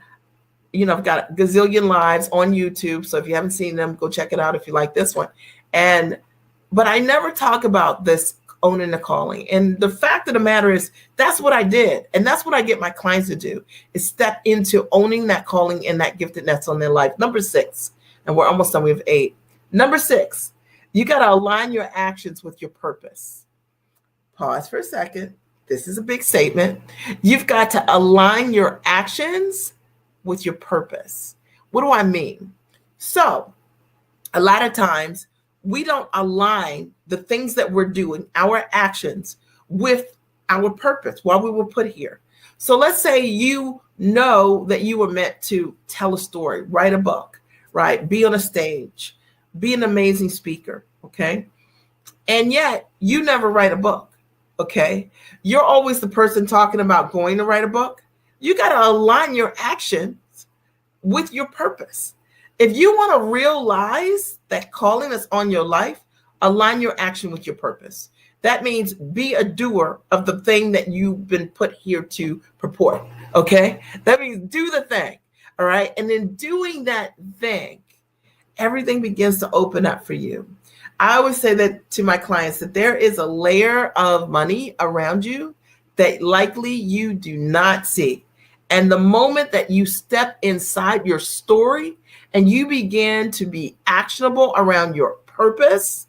I've got a gazillion lives on YouTube. So if you haven't seen them, go check it out if you like this one. But I never talk about this owning the calling. And the fact of the matter is, that's what I did. And that's what I get my clients to do, is step into owning that calling and that giftedness on their life. Number 6, and we're almost done. We have 8. Number 6, you got to align your actions with your purpose. Pause for a second. This is a big statement. You've got to align your actions with your purpose. What do I mean? So a lot of times we don't align the things that we're doing, our actions, with our purpose, why we were put here. So let's say you know that you were meant to tell a story, write a book, right? Be on a stage, be an amazing speaker, okay? And yet you never write a book, okay? You're always the person talking about going to write a book. You got to align your actions with your purpose. If you want to realize that calling that's on your life, align your action with your purpose. That means be a doer of the thing that you've been put here to purport. Okay? That means do the thing. All right? And in doing that thing, everything begins to open up for you. I always say that to my clients, that there is a layer of money around you that likely you do not see. And the moment that you step inside your story and you begin to be actionable around your purpose,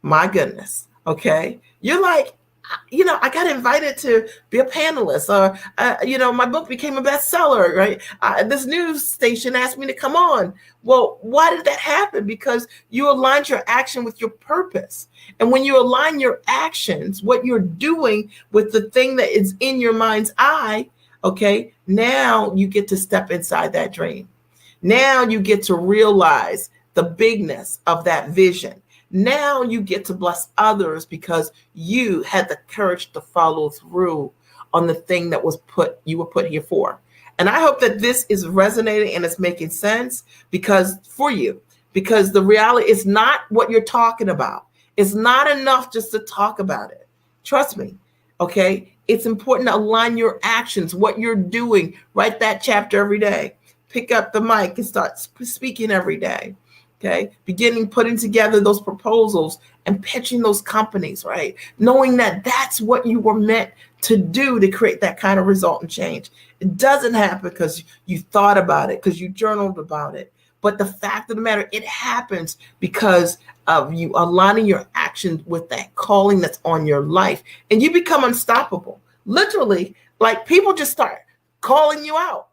my goodness, okay? You're like, I got invited to be a panelist, or, my book became a bestseller, right? This news station asked me to come on. Well, why did that happen? Because you aligned your action with your purpose. And when you align your actions, what you're doing with the thing that is in your mind's eye, okay, now you get to step inside that dream. Now you get to realize the bigness of that vision. Now you get to bless others because you had the courage to follow through on the thing that you were put here for. And I hope that this is resonating and it's making sense because the reality is not what you're talking about. It's not enough just to talk about it. Trust me. Okay. It's important to align your actions, what you're doing. Write that chapter every day. Pick up the mic and start speaking every day. Okay. Putting together those proposals and pitching those companies, right? Knowing that that's what you were meant to do to create that kind of result and change. It doesn't happen because you thought about it, because you journaled about it. But the fact of the matter, it happens because of you aligning your actions with that calling that's on your life. And you become unstoppable. Literally, like people just start calling you out,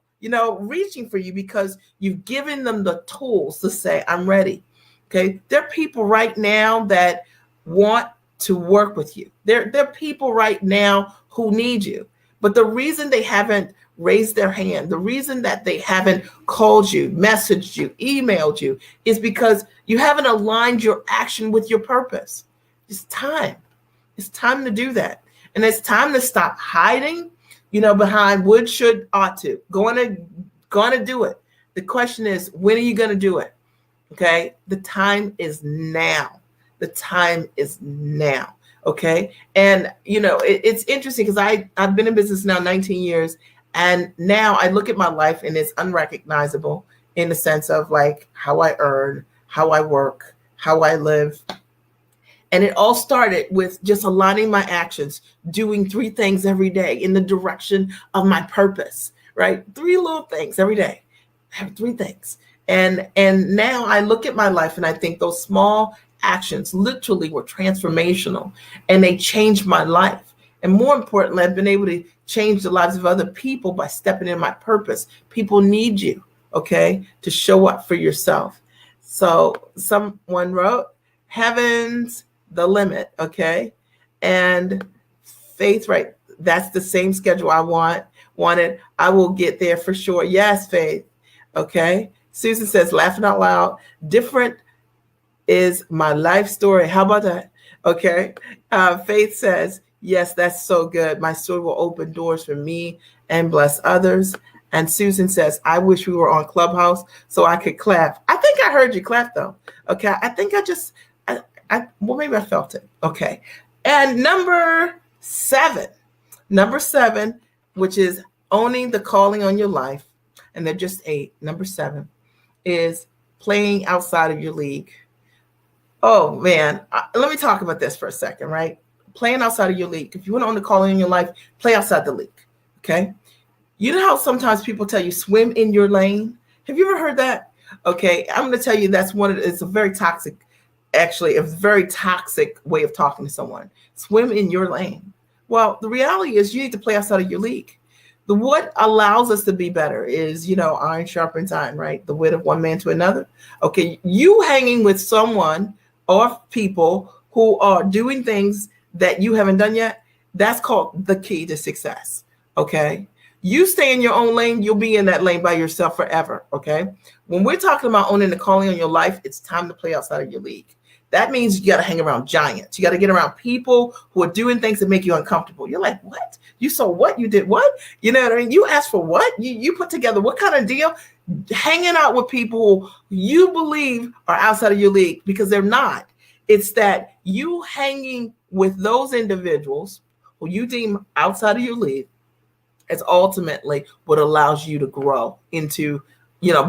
reaching for you because you've given them the tools to say, I'm ready. Okay. There are people right now that want to work with you. There are people right now who need you. But the reason they haven't raised their hand, the reason that they haven't called you, messaged you, emailed you, is because you haven't aligned your action with your purpose. It's time. It's time to do that. And it's time to stop hiding, behind would, should, ought to. Going to do it. The question is, when are you going to do it? Okay. The time is now. The time is now. Okay. And, it's interesting because I've been in business now 19 years. And now I look at my life and it's unrecognizable in the sense of like how I earn, how I work, how I live. And it all started with just aligning my actions, doing 3 things every day in the direction of my purpose, right? 3 little things every day. I have 3 things. And now I look at my life and I think those small actions literally were transformational and they changed my life. And more importantly, I've been able to change the lives of other people by stepping in my purpose. People need you, okay, to show up for yourself. So someone wrote, heaven's the limit, okay? And Faith, right, that's the same schedule I wanted. I will get there for sure. Yes, Faith, okay? Susan says, laughing out loud, different is my life story. How about that? Okay. Faith says, yes, that's so good. My story will open doors for me and bless others. And Susan says, I wish we were on Clubhouse so I could clap. I think I heard you clap though. Okay. I think well, maybe I felt it. Okay. And number 7, Number 7, which is owning the calling on your life, and they're just 8. Number 7 is playing outside of your league. Oh man, let me talk about this for a second, right? Playing outside of your league. If you want to own the calling in your life, play outside the league. Okay. You know how sometimes people tell you swim in your lane? Have you ever heard that? Okay, I'm going to tell you that's it's a very toxic, actually, a very toxic way of talking to someone. Swim in your lane. Well, the reality is you need to play outside of your league. What allows us to be better is, iron sharpens iron, right? The wit of one man to another. Okay, you hanging with someone or people who are doing things that you haven't done yet, that's called the key to success. Okay. You stay in your own lane, you'll be in that lane by yourself forever. Okay. When we're talking about owning the calling on your life, it's time to play outside of your league. That means you got to hang around giants. You got to get around people who are doing things that make you uncomfortable. You're like, what? You saw what? You did what? You know what I mean? You asked for what? You put together what kind of deal? Hanging out with people you believe are outside of your league, because they're not. It's that you hanging with those individuals who you deem outside of your league is ultimately what allows you to grow into,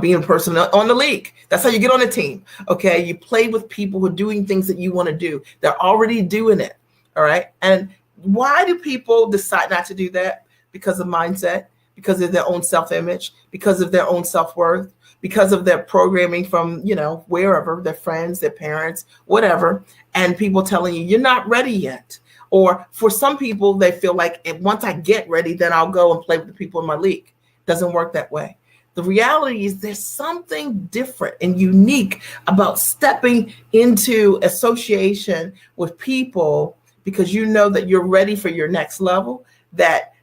being a person on the league. That's how you get on a team. Okay. You play with people who are doing things that you want to do. They're already doing it. All right. And why do people decide not to do that? Because of mindset, because of their own self-image, because of their own self-worth, because of their programming from, wherever, their friends, their parents, whatever. And people telling you, you're not ready yet. Or for some people, they feel like once I get ready, then I'll go and play with the people in my league. Doesn't work that way. The reality is there's something different and unique about stepping into association with people because you know that you're ready for your next level, that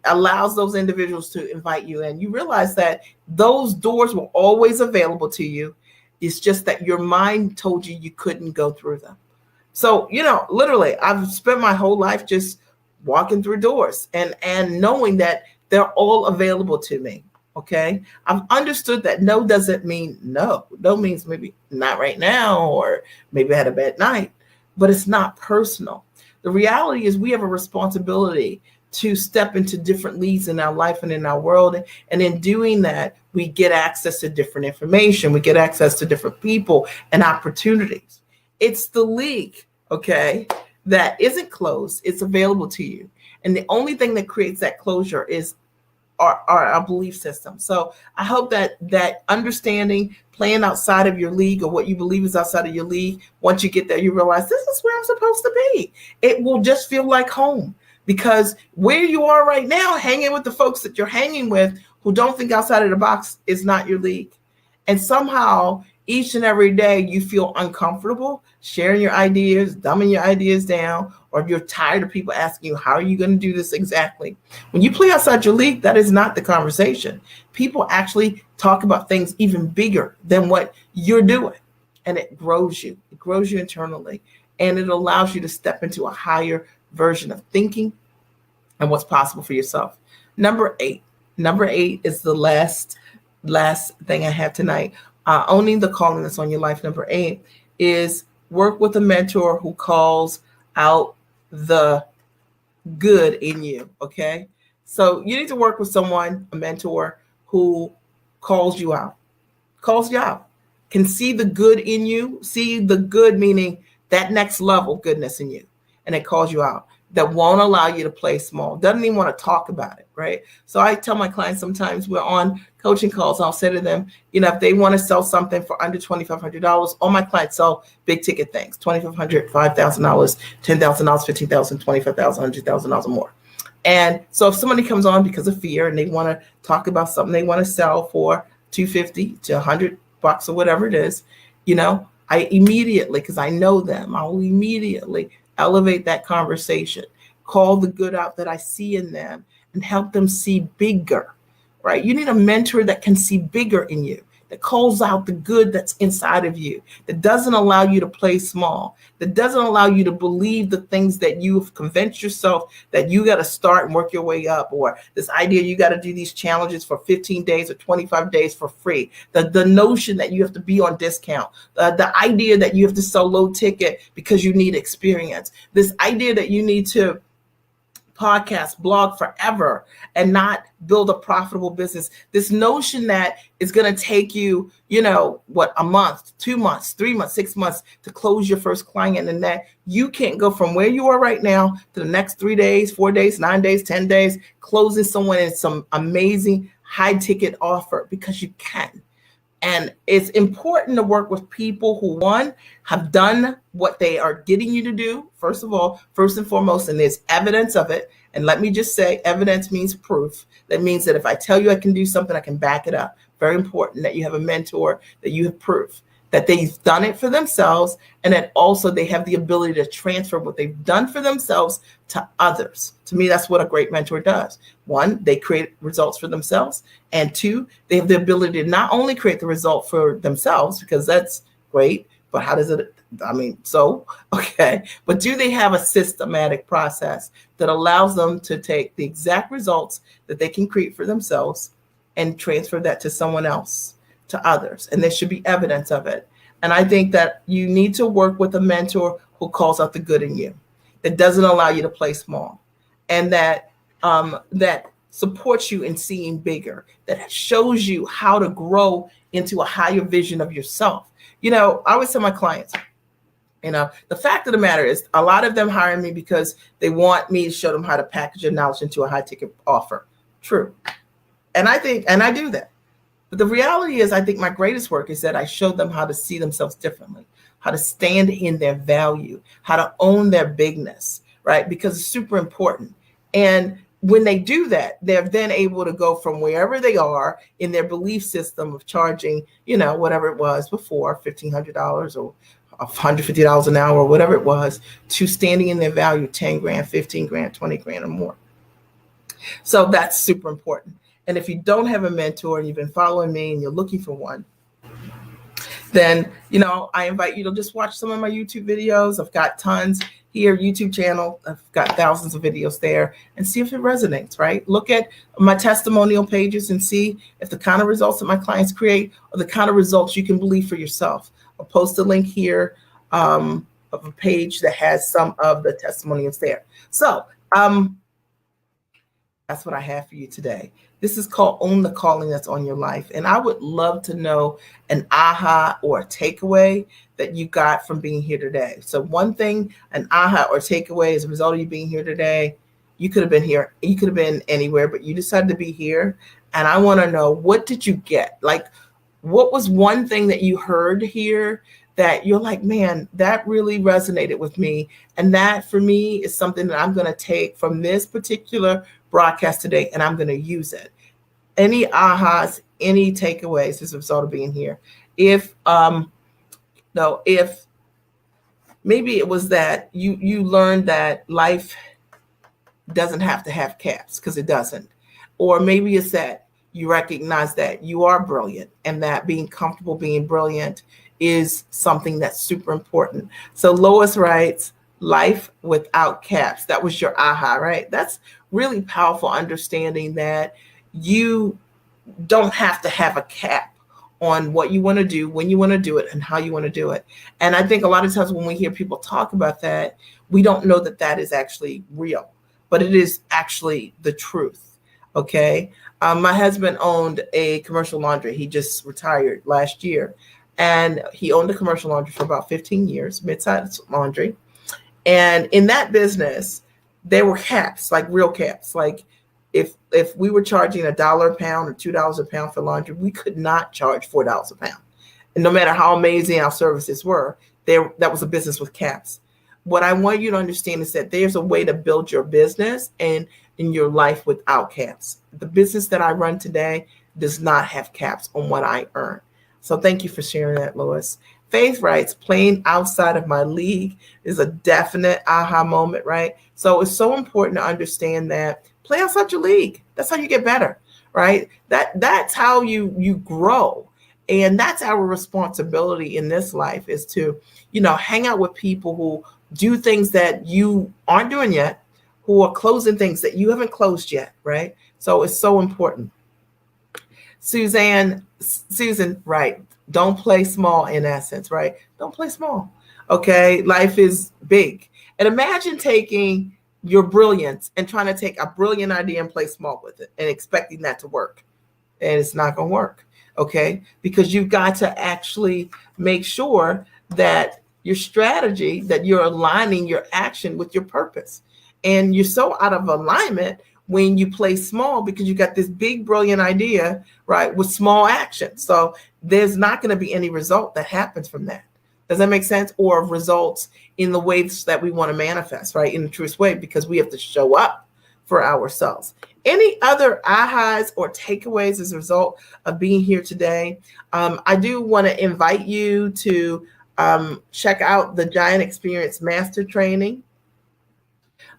allows those individuals to invite you in. You realize that those doors were always available to you. It's just that your mind told you couldn't go through them. So, literally, I've spent my whole life just walking through doors and knowing that they're all available to me. Okay. I've understood that no doesn't mean no. No means maybe not right now, or maybe I had a bad night, but it's not personal. The reality is we have a responsibility to step into different leagues in our life and in our world. And in doing that, we get access to different information. We get access to different people and opportunities. It's the league, okay, that isn't closed. It's available to you. And the only thing that creates that closure is our belief system. So I hope that understanding, playing outside of your league or what you believe is outside of your league, once you get there, you realize this is where I'm supposed to be. It will just feel like home, because where you are right now, hanging with the folks that you're hanging with who don't think outside of the box is not your league. And somehow each and every day you feel uncomfortable sharing your ideas, dumbing your ideas down, or you're tired of people asking you, how are you going to do this exactly? When you play outside your league, that is not the conversation. People actually talk about things even bigger than what you're doing. And it grows you. It grows you internally. And it allows you to step into a higher version of thinking and what's possible for yourself. Number 8 is the last thing I have tonight. Owning the calling that's on your life. Number 8 is work with a mentor who calls out the good in you. Okay. So you need to work with someone, a mentor who calls you out, can see the good in you, see the good, meaning that next level goodness in you. And it calls you out, that won't allow you to play small, doesn't even want to talk about it, right? So I tell my clients sometimes we're on coaching calls, I'll say to them, if they want to sell something for under $2,500, all my clients sell big ticket things, $2,500, $5,000, $10,000, $15,000, $25,000, $100,000 or more. And so if somebody comes on because of fear and they want to talk about something they want to sell for $250 to $100 or whatever it is, I immediately, because I know them, I will immediately elevate that conversation, call the good out that I see in them, and help them see bigger, right? You need a mentor that can see bigger in you, that calls out the good that's inside of you, that doesn't allow you to play small, that doesn't allow you to believe the things that you've convinced yourself that you got to start and work your way up, or this idea you got to do these challenges for 15 days or 25 days for free, the notion that you have to be on discount, the idea that you have to sell low ticket because you need experience, this idea that you need to podcast, blog forever and not build a profitable business. This notion that it's going to take you, a month, 2 months, 3 months, 6 months to close your first client, and that you can't go from where you are right now to the next 3 days, 4 days, 9 days, 10 days, closing someone in some amazing high ticket offer, because you can. And it's important to work with people who, one, have done what they are getting you to do, first and foremost, and there's evidence of it. And let me just say, evidence means proof. That means that if I tell you I can do something, I can back it up. Very important that you have a mentor, that you have proof that they've done it for themselves, and that also they have the ability to transfer what they've done for themselves to others. To me, that's what a great mentor does. One, they create results for themselves, and two, they have the ability to not only create the result for themselves, because that's great, but how does it, okay, but do they have a systematic process that allows them to take the exact results that they can create for themselves and transfer that to someone else, to others? And there should be evidence of it. And I think that you need to work with a mentor who calls out the good in you, that doesn't allow you to play small, and that supports you in seeing bigger, that shows you how to grow into a higher vision of yourself. I always tell my clients, the fact of the matter is, a lot of them hire me because they want me to show them how to package their knowledge into a high ticket offer. True. And I do that. But the reality is, I think my greatest work is that I show them how to see themselves differently, how to stand in their value, how to own their bigness, right? Because it's super important. And when they do that, they're then able to go from wherever they are in their belief system of charging, whatever it was before, $1,500 or $150 an hour, or whatever it was, to standing in their value, 10 grand, 15 grand, 20 grand or more. So that's super important. And if you don't have a mentor and you've been following me and you're looking for one, then, I invite you to just watch some of my YouTube videos. I've got tons here, YouTube channel. I've got thousands of videos there, and see if it resonates, right? Look at my testimonial pages and see if the kind of results that my clients create are the kind of results you can believe for yourself. I'll post a link here of a page that has some of the testimonials there. So that's what I have for you today. This is called Own the Calling That's on Your Life. And I would love to know an aha or a takeaway that you got from being here today. So one thing, an aha or takeaway as a result of you being here today, you could have been here, you could have been anywhere, but you decided to be here. And I want to know, what did you get? Like, what was one thing that you heard here that you're like, man, that really resonated with me? And that for me is something that I'm going to take from this particular broadcast today, and I'm going to use it. Any ahas, any takeaways as a result of being here? If maybe it was that you learned that life doesn't have to have caps, because it doesn't. Or maybe it's that you recognize that you are brilliant, and that being comfortable being brilliant is something that's super important. So Lois writes, life without caps. That was your aha, right? That's really powerful, understanding that you don't have to have a cap on what you want to do, when you want to do it, and how you want to do it. And I think a lot of times when we hear people talk about that, we don't know that that is actually real, but it is actually the truth. Okay. My husband owned a commercial laundry. He just retired last year, and he owned a commercial laundry for about 15 years, mid-sized laundry. And in that business, there were caps, like real caps. Like if we were charging $1 a pound or $2 a pound for laundry, we could not charge $4 a pound. And no matter how amazing our services were, that was a business with caps. What I want you to understand is that there's a way to build your business and in your life without caps. The business that I run today does not have caps on what I earn. So thank you for sharing that, Lois. Faith writes, playing outside of my league is a definite aha moment, right? So it's so important to understand that play outside your league. That's how you get better, right? That's how you grow. And that's our responsibility in this life, is to, hang out with people who do things that you aren't doing yet, who are closing things that you haven't closed yet, right? So it's so important. Susan, right. Don't play small, in essence, right? Don't play small. Okay. Life is big. And imagine taking your brilliance and trying to take a brilliant idea and play small with it and expecting that to work. And it's not going to work. Okay. Because you've got to actually make sure that your strategy, that you're aligning your action with your purpose. And you're so out of alignment when you play small because you got this big, brilliant idea, right, with small action. So there's not going to be any result that happens from that. Does that make sense? Or results in the ways that we want to manifest, right, in the truest way, because we have to show up for ourselves. Any other ahas or takeaways as a result of being here today? I do want to invite you to check out the Giant Experience Master Training.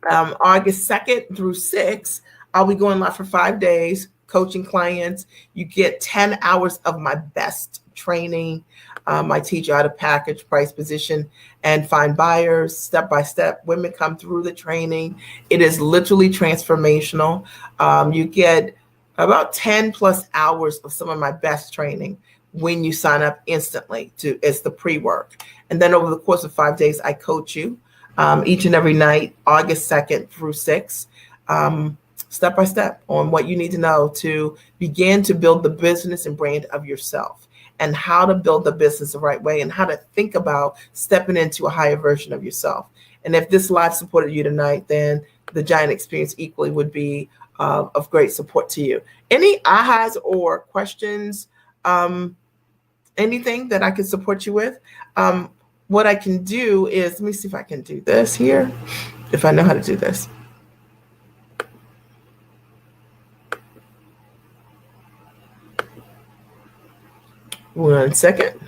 August 2nd through 6th, I'll be going live for 5 days, coaching clients. You get 10 hours of my best training. I teach you how to package, price, position, and find buyers step by step. Women come through the training. It is literally transformational. You get about 10 plus hours of some of my best training when you sign up instantly it's the pre-work. And then over the course of 5 days, I coach you each and every night, August 2nd through 6th, step by step on what you need to know to begin to build the business and brand of yourself, and how to build the business the right way, and how to think about stepping into a higher version of yourself. And if this live supported you tonight, then the Giant Experience equally would be of great support to you. Any ahas or questions? Anything that I can support you with? What I can do is, let me see if I can do this here, if I know how to do this. One second.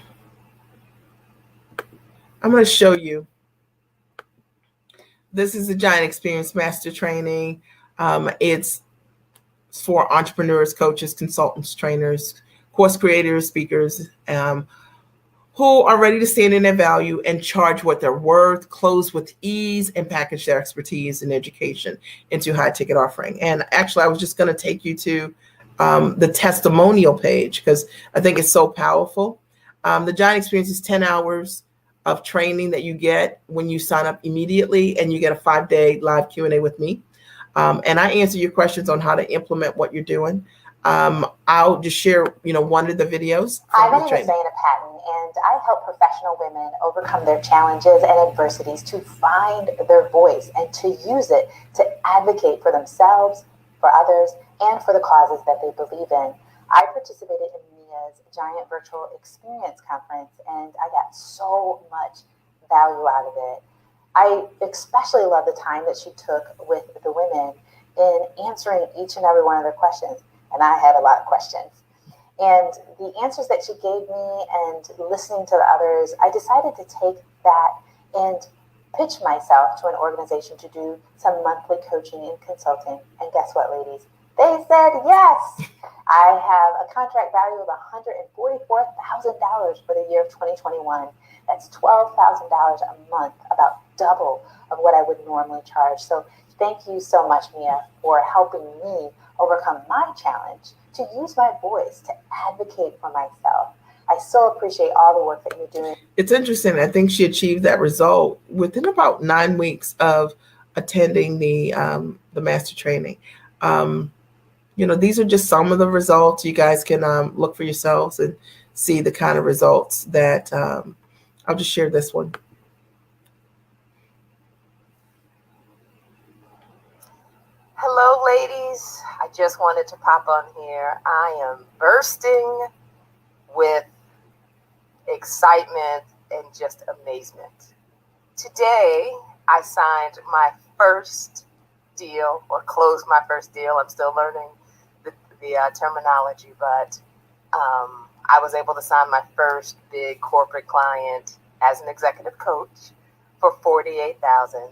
I'm going to show you. This is the Giant Experience Master Training. It's for entrepreneurs, coaches, consultants, trainers, course creators, speakers, who are ready to stand in their value and charge what they're worth, close with ease, and package their expertise and education into high ticket offering. And actually, I was just going to take you to the testimonial page because I think it's so powerful. The Giant Experience is 10 hours of training that you get when you sign up immediately, and you get a 5-day live Q&A with me. And I answer your questions on how to implement what you're doing. I'll just share, one of the videos. Hi, my name is Zaina Patton, and I help professional women overcome their challenges and adversities to find their voice and to use it to advocate for themselves, for others, and for the causes that they believe in. I participated in Mia's Giant Virtual Experience Conference, and I got so much value out of it. I especially love the time that she took with the women in answering each and every one of their questions. And I had a lot of questions. And the answers that she gave me and listening to the others, I decided to take that and pitch myself to an organization to do some monthly coaching and consulting. And guess what, ladies? They said yes. I have a contract value of $144,000 for the year of 2021. That's $12,000 a month, about double of what I would normally charge. So thank you so much, Mia, for helping me overcome my challenge to use my voice to advocate for myself. I so appreciate all the work that you're doing. It's interesting. I think she achieved that result within about 9 weeks of attending the master training. These are just some of the results. You guys can look for yourselves and see the kind of results that I'll just share this one. Hello, ladies. I just wanted to pop on here. I am bursting with excitement and just amazement. Today, I signed my first deal, or closed my first deal. I'm still learning the terminology, but I was able to sign my first big corporate client as an executive coach for $48,000.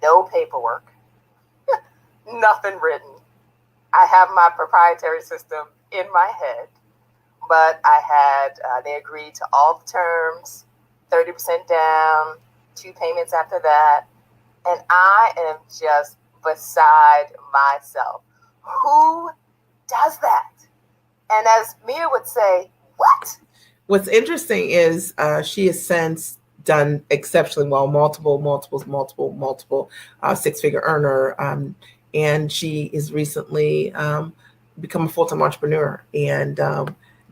No paperwork. Nothing written. I have my proprietary system in my head, but they agreed to all the terms, 30% down, 2 payments after that. And I am just beside myself. Who does that? And as Mia would say, what? What's interesting is she has since done exceptionally well, multiple six-figure earner. And she is recently become a full-time entrepreneur, and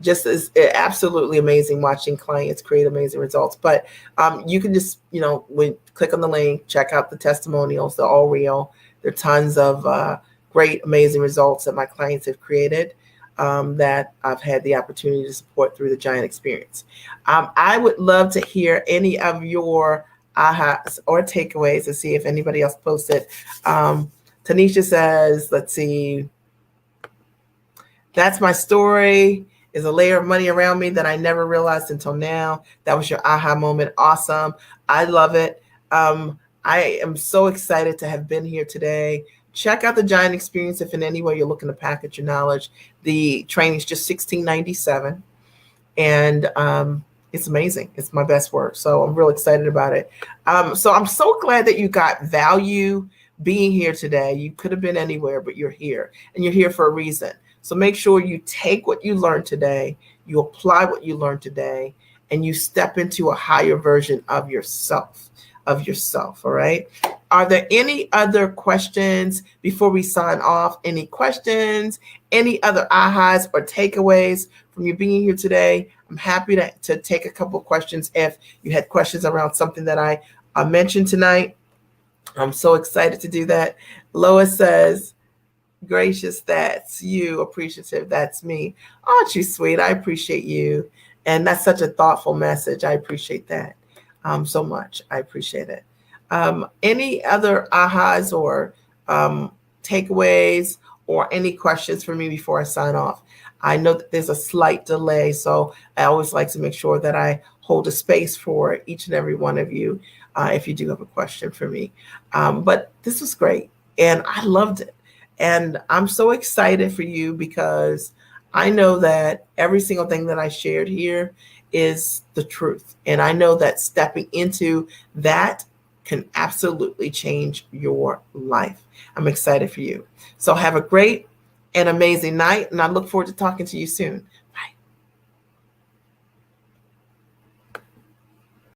just is absolutely amazing watching clients create amazing results. But you can just, click on the link, check out the testimonials. They're all real. There are tons of great, amazing results that my clients have created that I've had the opportunity to support through the Giant Experience. I would love to hear any of your ahas or takeaways and see if anybody else posted. Tanisha says, let's see, that's my story, is a layer of money around me that I never realized until now. That was your aha moment. Awesome. I love it. I am so excited to have been here today. Check out the Giant Experience if in any way you're looking to package your knowledge. The training is just $16.97, and it's amazing. It's my best work, so I'm real excited about it. So I'm so glad that you got value being here today. You could have been anywhere, but you're here, and you're here for a reason. So make sure you take what you learned today, you apply what you learned today, and you step into a higher version of yourself. All right. Are there any other questions before we sign off? Any questions, any other ahas or takeaways from you being here today? I'm happy to take a couple of questions if you had questions around something that I mentioned tonight. I'm so excited to do that. Lois says, gracious, that's you. Appreciative, that's me. Aren't you sweet? I appreciate you. And that's such a thoughtful message. I appreciate that so much. I appreciate it. Any other ahas or takeaways or any questions for me before I sign off? I know that there's a slight delay, so I always like to make sure that I hold a space for each and every one of you if you do have a question for me. But this was great, and I loved it. And I'm so excited for you because I know that every single thing that I shared here is the truth. And I know that stepping into that can absolutely change your life. I'm excited for you. So have a great and amazing night, and I look forward to talking to you soon.